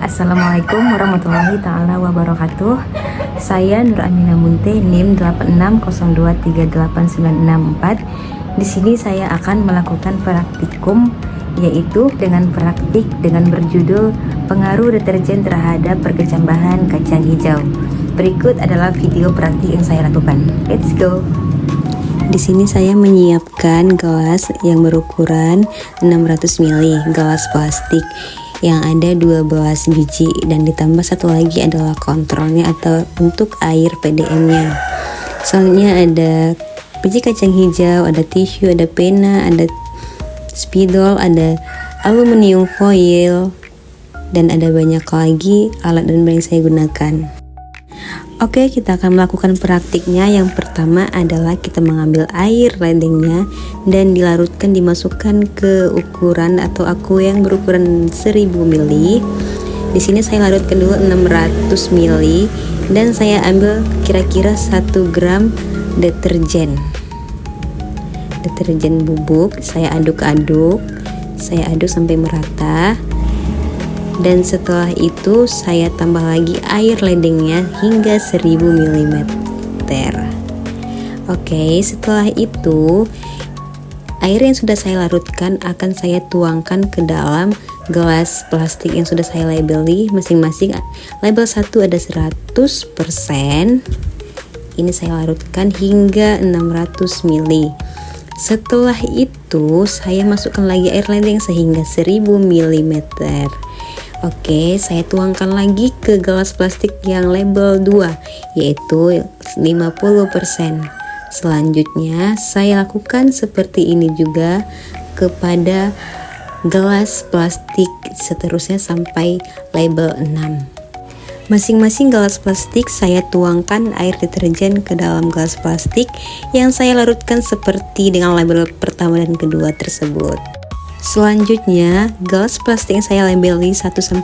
Assalamualaikum warahmatullahi ta'ala wabarakatuh. Saya Nur Aminah Munte, NIM 8602389664. Di sini saya akan melakukan praktikum, yaitu dengan praktik dengan berjudul pengaruh deterjen terhadap perkecambahan kacang hijau. Berikut adalah video praktik yang saya lakukan. Let's go. Di sini saya menyiapkan gelas yang berukuran 600 ml, gelas plastik yang ada 12 biji, dan ditambah satu lagi adalah kontrolnya atau untuk air PDM-nya. Soalnya ada biji kacang hijau, ada tisu, ada pena, ada spidol, ada aluminium foil, dan ada banyak lagi alat dan barang yang saya gunakan. Oke, kita akan melakukan praktiknya. Yang pertama adalah kita mengambil air ledengnya dan dilarutkan, dimasukkan ke ukuran atau aku yang berukuran 1000 ml. Di sini saya larutkan dulu 600 ml dan saya ambil kira-kira 1 gram deterjen bubuk. Saya aduk-aduk sampai merata. Dan setelah itu saya tambah lagi air ledengnya hingga 1000 ml. Oke, setelah itu air yang sudah saya larutkan akan saya tuangkan ke dalam gelas plastik yang sudah saya labeli masing-masing. Label 1 ada 100%. Ini saya larutkan hingga 600 ml. Setelah itu saya masukkan lagi air ledeng sehingga 1000 ml. Oke, saya tuangkan lagi ke gelas plastik yang label 2, yaitu 50%. Selanjutnya saya lakukan seperti ini juga kepada gelas plastik seterusnya sampai label 6. Masing-masing gelas plastik saya tuangkan air deterjen ke dalam gelas plastik yang saya larutkan seperti dengan label pertama dan kedua tersebut. Selanjutnya, gelas plastik yang saya labeli 1-6,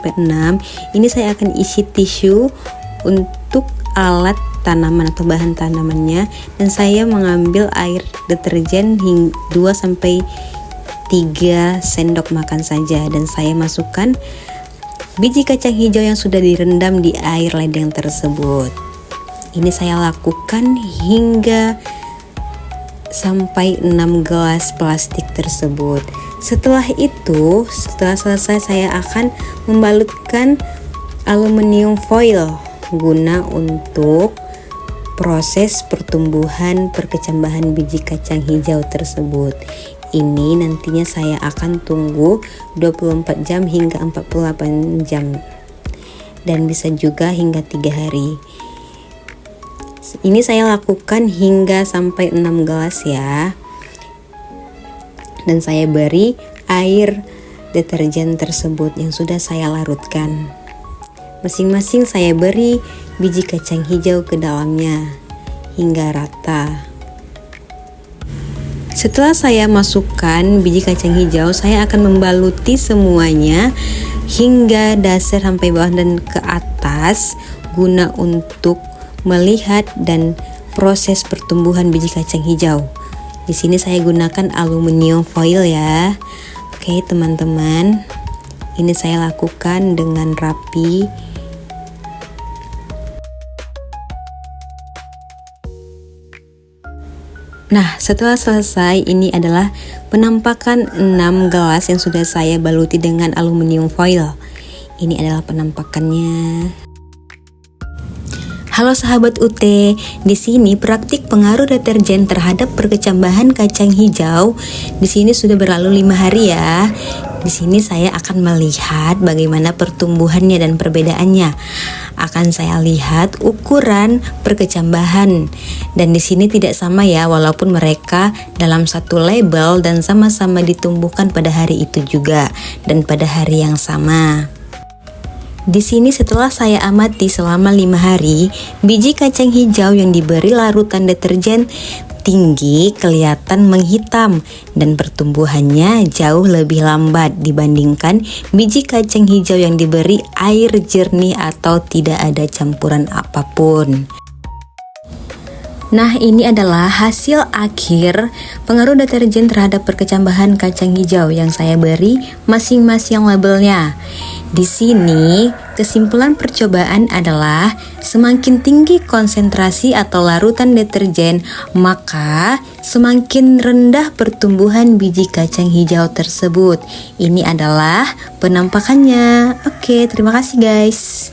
ini saya akan isi tisu untuk alat tanaman atau bahan tanamannya, dan saya mengambil air deterjen hingga 2-3 sendok makan saja, dan saya masukkan biji kacang hijau yang sudah direndam di air ledeng tersebut. Ini saya lakukan hingga sampai 6 gelas plastik tersebut. Setelah itu, setelah selesai, saya akan membalutkan aluminium foil guna untuk proses pertumbuhan perkecambahan biji kacang hijau tersebut. Ini nantinya saya akan tunggu 24 jam hingga 48 jam, dan bisa juga hingga 3 hari. Ini saya lakukan hingga sampai 6 gelas ya. Dan saya beri air deterjen tersebut yang sudah saya larutkan. Masing-masing saya beri biji kacang hijau ke dalamnya hingga rata. Setelah saya masukkan biji kacang hijau, saya akan membaluti semuanya hingga dasar sampai bawah dan ke atas guna untuk melihat dan proses pertumbuhan biji kacang hijau. Di sini saya gunakan aluminium foil ya. Oke teman-teman, ini saya lakukan dengan rapi. Nah, setelah selesai, ini adalah penampakan 6 gelas yang sudah saya baluti dengan aluminium foil. Ini adalah penampakannya. Halo sahabat UT, di sini praktik pengaruh deterjen terhadap perkecambahan kacang hijau. Di sini sudah berlalu 5 hari ya. Di sini saya akan melihat bagaimana pertumbuhannya dan perbedaannya. Akan saya lihat ukuran perkecambahan, dan di sini tidak sama ya, walaupun mereka dalam satu label dan sama-sama ditumbuhkan pada hari itu juga dan pada hari yang sama. Di sini setelah saya amati selama 5 hari, biji kacang hijau yang diberi larutan deterjen tinggi kelihatan menghitam dan pertumbuhannya jauh lebih lambat dibandingkan biji kacang hijau yang diberi air jernih atau tidak ada campuran apapun. Nah, ini adalah hasil akhir pengaruh deterjen terhadap perkecambahan kacang hijau yang saya beri masing-masing labelnya. Di sini Kesimpulan percobaan adalah semakin tinggi konsentrasi atau larutan deterjen, maka semakin rendah pertumbuhan biji kacang hijau tersebut. Ini adalah penampakannya. Oke, terima kasih guys.